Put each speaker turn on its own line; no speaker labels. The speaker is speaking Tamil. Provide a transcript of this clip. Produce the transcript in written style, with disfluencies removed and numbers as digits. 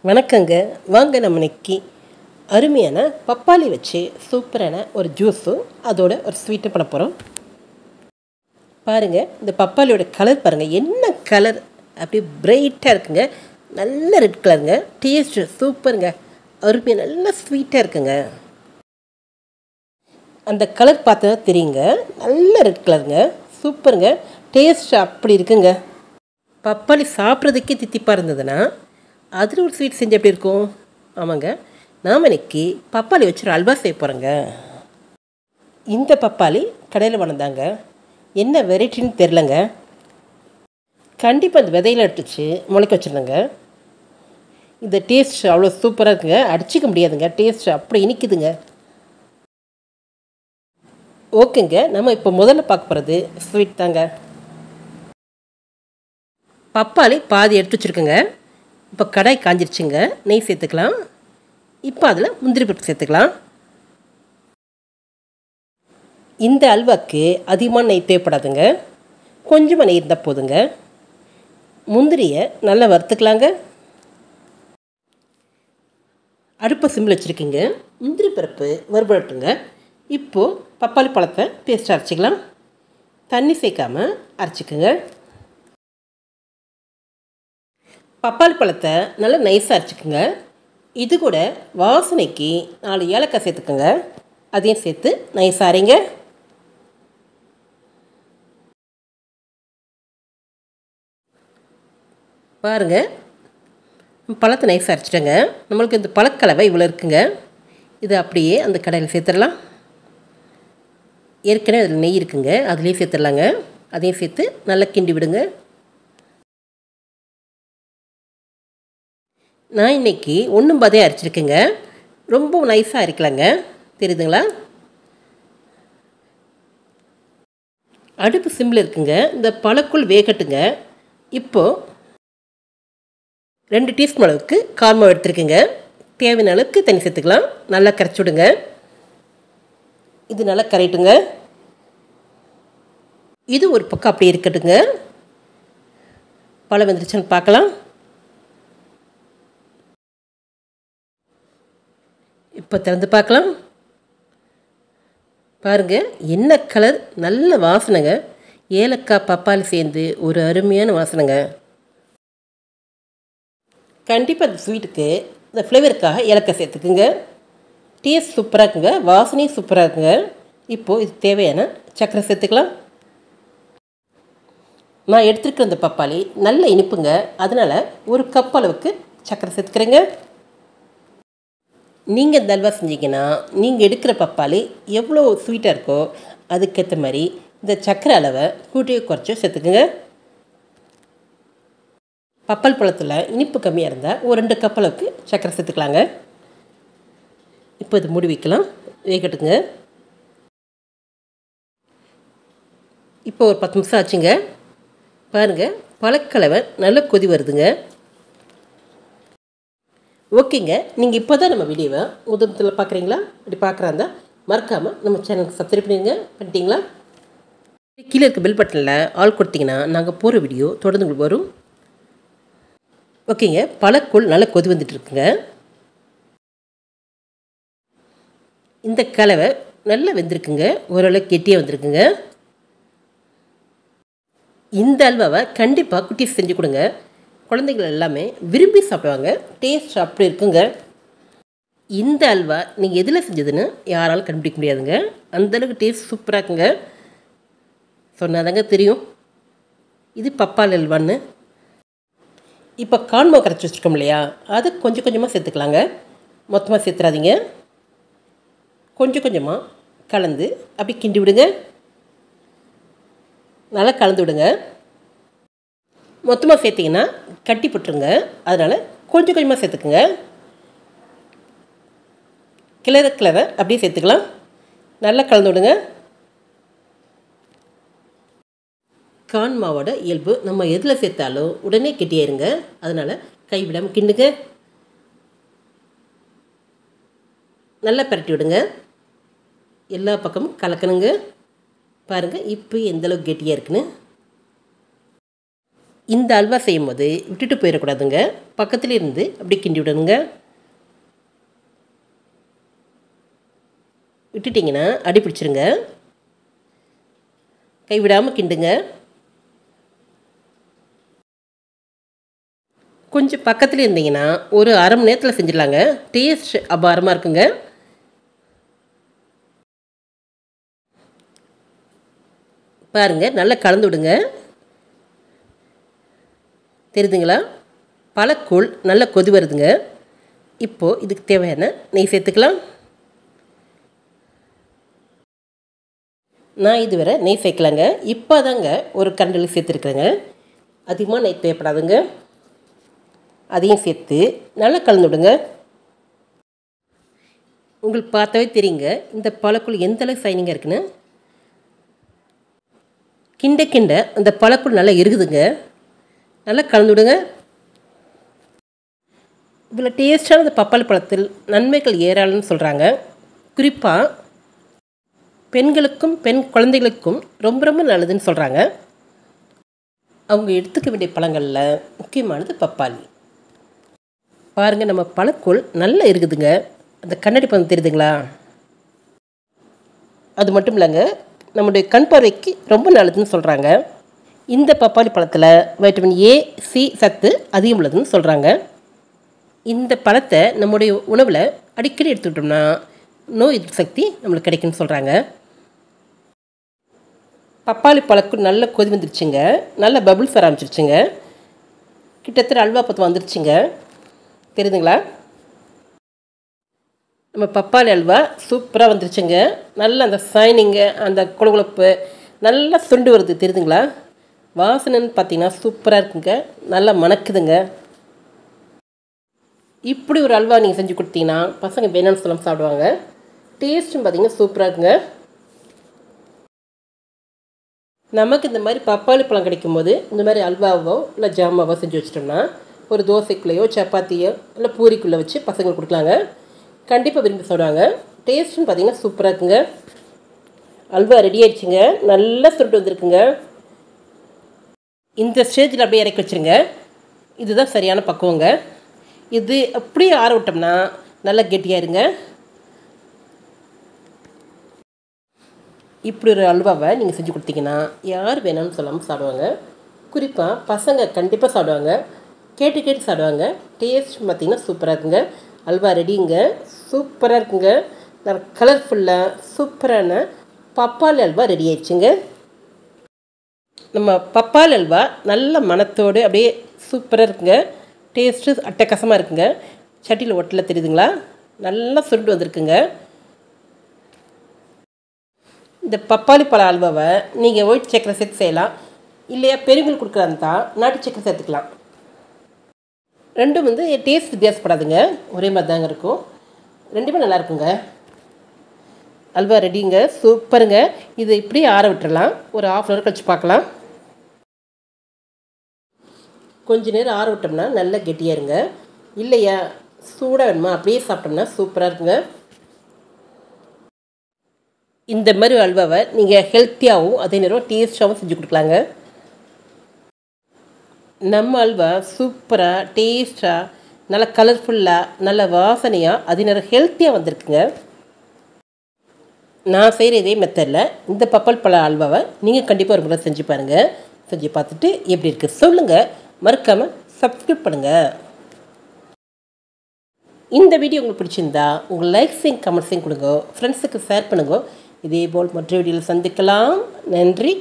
வணக்கங்க. வாங்க நம்ம இன்னைக்கு அருமையான பப்பாளி வச்சு சூப்பரான ஒரு ஜூஸு அதோட ஒரு ஸ்வீட்டு பண்ண போகிறோம். பாருங்கள், இந்த பப்பாளியோட கலர் பாருங்கள், என்ன கலர் அப்படியே பிரைட்டாக இருக்குங்க. நல்ல ரெட் கலருங்க. டேஸ்ட்டு சூப்பருங்க. அருமையாக நல்ல ஸ்வீட்டாக இருக்குங்க. அந்த கலர் பார்த்தா தெரியுங்க. நல்ல ரெட் கலருங்க. சூப்பருங்க. டேஸ்ட் அப்படி இருக்குங்க. பப்பாளி சாப்பிட்றதுக்கே தித்திப்பாக இருந்ததுன்னா அதில் ஒரு ஸ்வீட் செஞ்சு எப்படி இருக்கும்? ஆமாங்க, நாம் இன்னைக்கு பப்பாளி வச்சு ஒரு அல்வா செய்ய போகிறோங்க. இந்த பப்பாளி கடையில் வளர்ந்தாங்க, என்ன வெரைட்டின்னு தெரிலங்க. கண்டிப்பாக அந்த விதையில எடுத்துச்சு முளைக்க வச்சுருந்தேங்க. இந்த டேஸ்ட் அவ்வளோ சூப்பராக இருக்குங்க. அடிச்சிக்க முடியாதுங்க. டேஸ்ட் அப்படி இனிக்குதுங்க. ஓகேங்க, நம்ம இப்போ முதல்ல பார்க்க போகிறது ஸ்வீட் தாங்க. பப்பாளி பாதி எடுத்து வச்சுருக்குங்க. இப்போ கடாய் காஞ்சிருச்சுங்க. நெய் சேர்த்துக்கலாம். இப்போ அதில் முந்திரி பருப்பு சேர்த்துக்கலாம். இந்த அல்வாக்கு அதிகமான நெய் தேவைப்படாதுங்க. கொஞ்சமாக நெய் இருந்தால் போதுங்க. முந்திரியை நல்லா வறுத்துக்கலாங்க. அடுப்பை சிம்மில் வச்சுருக்கீங்க. முந்திரி பருப்பு வறுபடட்டுங்க. இப்போது பப்பாளி பழத்தை பேஸ்ட்டாக அரைச்சிக்கலாம். தண்ணி சேர்க்காமல் அரைச்சிக்கோங்க. பப்பாளி பழத்தை நல்லா நைஸாக அரைச்சிக்கோங்க. இது கூட வாசனைக்கு 4 ஏலக்காய் சேர்த்துக்கோங்க. அதையும் சேர்த்து நைஸாக அரைங்க. பாருங்கள், பழத்தை நைஸாக அரைச்சிட்டேங்க. நம்மளுக்கு இந்த பழக்கலவை இவ்வளோ இருக்குங்க. இது அப்படியே அந்த கடாயில் சேர்த்துடலாம். ஏற்கனவே அதில் நெய் இருக்குங்க, அதுலேயே சேர்த்துடலாங்க. அதையும் சேர்த்து நல்லா கிண்டி விடுங்க. நான் இன்றைக்கி 1 அரைச்சிருக்கேங்க. ரொம்ப நைஸாக அரைக்கலாங்க. தெரியுதுங்களா? அடுப்பு சிம்மில் இருக்குங்க. இந்த பழக்குள் வேகட்டுங்க. இப்போது 2 டீஸ்பூன் அளவுக்கு காரமாவு எடுத்துருக்குங்க. தேவையான அளவுக்கு தண்ணி சேர்த்துக்கலாம். நல்லா கரைச்சி விடுங்க. இது நல்லா கரைட்டுங்க. இது ஒரு பக்கம் அப்படியே இருக்கட்டுங்க. பழம் வந்துருச்சுன்னு பார்க்கலாம். இப்போ திறந்து பார்க்கலாம். பாருங்கள், என்ன கலர், நல்ல வாசனைங்க. ஏலக்காய் பப்பாளி சேர்ந்து ஒரு அருமையான வாசனைங்க. கண்டிப்பாக இந்த ஸ்வீட்டுக்கு இந்த ஃப்ளேவருக்காக ஏலக்காய் சேர்த்துக்குங்க. டேஸ்ட் சூப்பராக இருக்குங்க. வாசனையும் சூப்பராக இருக்குங்க. இப்போது இது தேவையான சர்க்கரை சேர்த்துக்கலாம். நான் எடுத்துருக்கிற இந்த பப்பாளி நல்ல இனிப்புங்க. அதனால் 1 கப் அளவுக்கு சர்க்கரை சேர்த்துக்கிறேங்க. நீங்கள் இந்த அல்வா செஞ்சீங்கன்னா நீங்கள் எடுக்கிற பப்பாளி எவ்வளோ ஸ்வீட்டாக இருக்கோ அதுக்கேற்ற மாதிரி இந்த சர்க்கரை அளவை கூட்டியோ குறைச்சோ சேர்த்துக்குங்க. பப்பாளி பழத்தில் இனிப்பு கம்மியாக இருந்தால் ஒரு 2 கப் அளவுக்கு சர்க்கரை சேர்த்துக்கலாங்க. இப்போ இது மூடி வைக்கலாம், வேகட்டுங்க. இப்போ ஒரு 10 நிமிஷம் ஆச்சுங்க. பாருங்கள், பழக்கலவை நல்ல கொதி வருதுங்க. ஓகேங்க, நீங்கள் இப்போ தான் நம்ம வீடியோவை முதல் பார்க்குறீங்களா? அப்படி பார்க்குறாந்தா மறக்காமல் நம்ம சேனலுக்கு சப்ஸ்கிரைப் பண்ணிட்டீங்களா? கீழே இருக்க பெல் பட்டனில் ஆல் கொடுத்தீங்கன்னா நாங்கள் போகிற வீடியோ தொடர்ந்து உங்களுக்கு வரும். ஓகேங்க, பழக்கூழ் நல்லா கொதி வந்துட்டுருக்குங்க. இந்த கலவை நல்லா வெந்திருக்குங்க. ஓரளவுக்கு கெட்டியாக வந்திருக்குங்க. இந்த அல்வாவை கண்டிப்பாக குட்டீஸ் செஞ்சு கொடுங்க. குழந்தைகள் எல்லாமே விரும்பி சாப்பிடுவாங்க. டேஸ்ட் அப்படி இருக்குங்க. இந்த அல்வா நீங்கள் எதில் செஞ்சதுன்னு யாராலும் கண்டுபிடிக்க முடியாதுங்க. அந்தளவுக்கு டேஸ்ட் சூப்பராக இருக்குங்க. சொன்னாதாங்க தெரியும் இது பப்பாளி அல்வான்னு. இப்போ கான்மாவு கரைச்சி வச்சுருக்கோம் இல்லையா, அதை கொஞ்சம் கொஞ்சமாக சேர்த்துக்கலாங்க. மொத்தமாக சேர்த்துறாதீங்க. கொஞ்சம் கொஞ்சமாக கலந்து அப்படி கிண்டி விடுங்க. நல்லா கலந்து விடுங்க. மொத்தமாக சேர்த்திங்கன்னா கட்டி போட்டுருங்க. அதனால் கொஞ்சம் கொஞ்சமாக சேர்த்துக்குங்க. கிளற அப்படியே சேர்த்துக்கலாம். நல்லா கலந்து விடுங்க. கான் மாவோட இயல்பு நம்ம எதில் சேர்த்தாலும் உடனே கெட்டியாயிருங்க. அதனால் கைவிடாமல் கிண்டுங்க. நல்லா பரட்டி விடுங்க. எல்லா பக்கமும் கலக்கணுங்க. பாருங்கள், இப்போ எந்தளவுக்கு கெட்டியாக இருக்குன்னு. இந்த அல்வா செய்யும்போது விட்டுட்டு போயிடக்கூடாதுங்க. பக்கத்துல இருந்து அப்படியே கிண்டி விடணுங்க. விட்டுட்டிங்கன்னா அடி பிடிச்சிருங்க. கைவிடாமல் கிண்டுங்க. கொஞ்சம் பக்கத்தில் இருந்தீங்கன்னா ஒரு அரை மணி நேரத்தில் செஞ்சிடலாங்க. டேஸ்ட் அபாரமாக இருக்குங்க. பாருங்கள், நல்லா கலந்து விடுங்க. தெரியுதுங்களா? பழக்கூழ் நல்லா கொதி வருதுங்க. இப்போது இதுக்கு தேவையான நெய் சேர்த்துக்கலாம். நான் இதுவரை நெய் சேர்க்கலாங்க. இப்போ தாங்க ஒரு கரண்டில் சேர்த்துருக்குறேங்க. அதிகமாக நெய் தேவைப்படாதுங்க. அதையும் சேர்த்து நல்லா கலந்து விடுங்க. உங்களுக்கு பார்த்தாவே தெரியுங்க இந்த பழக்கூழ் எந்த அளவுக்கு சைனிங்காக இருக்குன்னு. கிண்ட கிண்ட அந்த பழக்கூழ் நல்லா இருக்குதுங்க. நல்லா கலந்து விடுங்க. இதில் டேஸ்டான இந்த பப்பாளி பழத்தில் நன்மைகள் ஏராளம்னு சொல்கிறாங்க. குறிப்பாக பெண்களுக்கும் பெண் குழந்தைகளுக்கும் ரொம்ப ரொம்ப நல்லதுன்னு சொல்கிறாங்க. அவங்க எடுத்துக்க வேண்டிய பழங்களில் முக்கியமானது பப்பாளி. பாருங்கள், நம்ம பழக்கூழ் நல்லா இருக்குதுங்க. அந்த கண்ணாடி பழம் தெரியுதுங்களா? அது மட்டும் இல்லைங்க, நம்முடைய கண் பார்வைக்கு ரொம்ப நல்லதுன்னு சொல்கிறாங்க. இந்த பப்பாளி பழத்தில் வைட்டமின் ஏ, சி சத்து அதிகம் உள்ளதுன்னு சொல்கிறாங்க. இந்த பழத்தை நம்முடைய உணவில் அடிக்கடி எடுத்துக்கிட்டோம்னா நோய் எதிர்ப்பு சக்தி நம்மளுக்கு கிடைக்குன்னு சொல்கிறாங்க. பப்பாளி பழக்கூழ் நல்ல கொதி வந்துருச்சுங்க. நல்ல பபுள்ஸ் வர ஆரம்பிச்சிருச்சுங்க. கிட்டத்தட்ட அல்வா பத்து வந்துருச்சுங்க. தெரியுதுங்களா? நம்ம பப்பாளி அல்வா சூப்பராக வந்துருச்சுங்க. நல்லா அந்த சைனிங்கு, அந்த குழகுழப்பு நல்லா சுண்டு வருது. தெரியுதுங்களா? வாசனைன்னு பார்த்தீங்கன்னா சூப்பராக இருக்குங்க. நல்லா மணக்குதுங்க. இப்படி ஒரு அல்வா நீங்கள் செஞ்சு கொடுத்தீங்கன்னா பசங்க வேணும்னு சொல்லாமல் சாப்பிடுவாங்க. டேஸ்ட்டும் பார்த்தீங்கன்னா சூப்பராக இருக்குங்க. நமக்கு இந்த மாதிரி பப்பாளி பழம் கிடைக்கும்போது இந்த மாதிரி அல்வாவோ இல்லை ஜாமாவோ செஞ்சு வச்சிட்டோம்னா ஒரு தோசைக்குள்ளேயோ சப்பாத்தியோ இல்லை பூரிக்குள்ளே வச்சு பசங்களுக்கு கொடுக்கலாங்க. கண்டிப்பாக விரும்பி சாப்பிடுவாங்க. டேஸ்ட்டுன்னு பார்த்தீங்கன்னா சூப்பராக இருக்குங்க. அல்வா ரெடி ஆயிடுச்சுங்க. நல்லா சுருட்டு வந்துருக்குங்க. இந்த ஸ்டேஜில் அப்படியே இறக்கி வச்சுருங்க. இதுதான் சரியான பக்குவங்க. இது அப்படியே ஆற விட்டோம்னா நல்லா கெட்டியாயிருங்க. இப்படி ஒரு அல்வாவை நீங்கள் செஞ்சு கொடுத்தீங்கன்னா யார் வேணும்னு சொல்லாமல் சாப்பிடுவாங்க. குறிப்பாக பசங்க கண்டிப்பாக சாப்பிடுவாங்க. கேட்டு கேட்டு சாப்பிடுவாங்க. டேஸ்ட் பார்த்திங்கன்னா சூப்பராக இருக்குங்க. அல்வா ரெடிங்க. சூப்பராக இருக்குங்க. நல்ல கலர்ஃபுல்லாக சூப்பரான பப்பாளி அல்வா ரெடி ஆயிடுச்சுங்க. நம்ம பப்பாளி அல்வா நல்ல மணத்தோடு அப்படியே சூப்பராக இருக்குங்க. டேஸ்ட்டு அட்டகாசமாக இருக்குங்க. சட்டியில் ஒட்டல தெரியுதுங்களா? நல்லா சுருண்டு வந்திருக்குங்க. இந்த பப்பாளி பழ அல்வாவை நீங்கள் ஒயிட் சக்கரை சேர்த்து செய்யலாம். இல்லையா பெரியவங்களுக்கு கொடுக்குறாந்தா நாட்டு சக்கரை சேர்த்துக்கலாம். ரெண்டும் டேஸ்ட் வித்தியாசப்படாதுங்க. ஒரே மாதிரி தாங்க இருக்கும். ரெண்டுமே நல்லா இருக்குங்க. அல்வா ரெடிங்க. சூப்பருங்க. இதை இப்படியே ஆற விட்டுறலாம். ஒரு ½ hour கழிச்சு பார்க்கலாம். கொஞ்ச நேரம் ஆற விட்டோம்னா நல்லா கெட்டியாக இருங்க. இல்லையா சூடாக வேணுமா அப்படியே சாப்பிட்டோம்னா சூப்பராக இருக்குங்க. இந்த மாதிரி அல்வாவை நீங்கள் ஹெல்த்தியாகவும் அதே நேரம் டேஸ்ட்டாகவும் செஞ்சு கொடுக்கலாங்க. நம்ம அல்வா சூப்பராக டேஸ்ட்டாக நல்லா கலர்ஃபுல்லாக நல்ல வாசனையாக அதே நேரம் ஹெல்த்தியாக வந்திருக்குங்க. நான் செய்கிற இதே மெத்தடில் இந்த பப்பாளி பழ அல்வாவை நீங்கள் கண்டிப்பாக ஒரு முறை செஞ்சு பாருங்கள். செஞ்சு பார்த்துட்டு எப்படி இருக்குது சொல்லுங்கள். மறக்காமல் சப்ஸ்கிரைப் பண்ணுங்கள். இந்த வீடியோ உங்களுக்கு பிடிச்சிருந்தா உங்கள் லைக்ஸையும் கமெண்ட்ஸையும் கொடுங்க. ஃப்ரெண்ட்ஸுக்கு ஷேர் பண்ணுங்க. இதேபோல் மற்ற வீடியோவில் சந்திக்கலாம். நன்றி.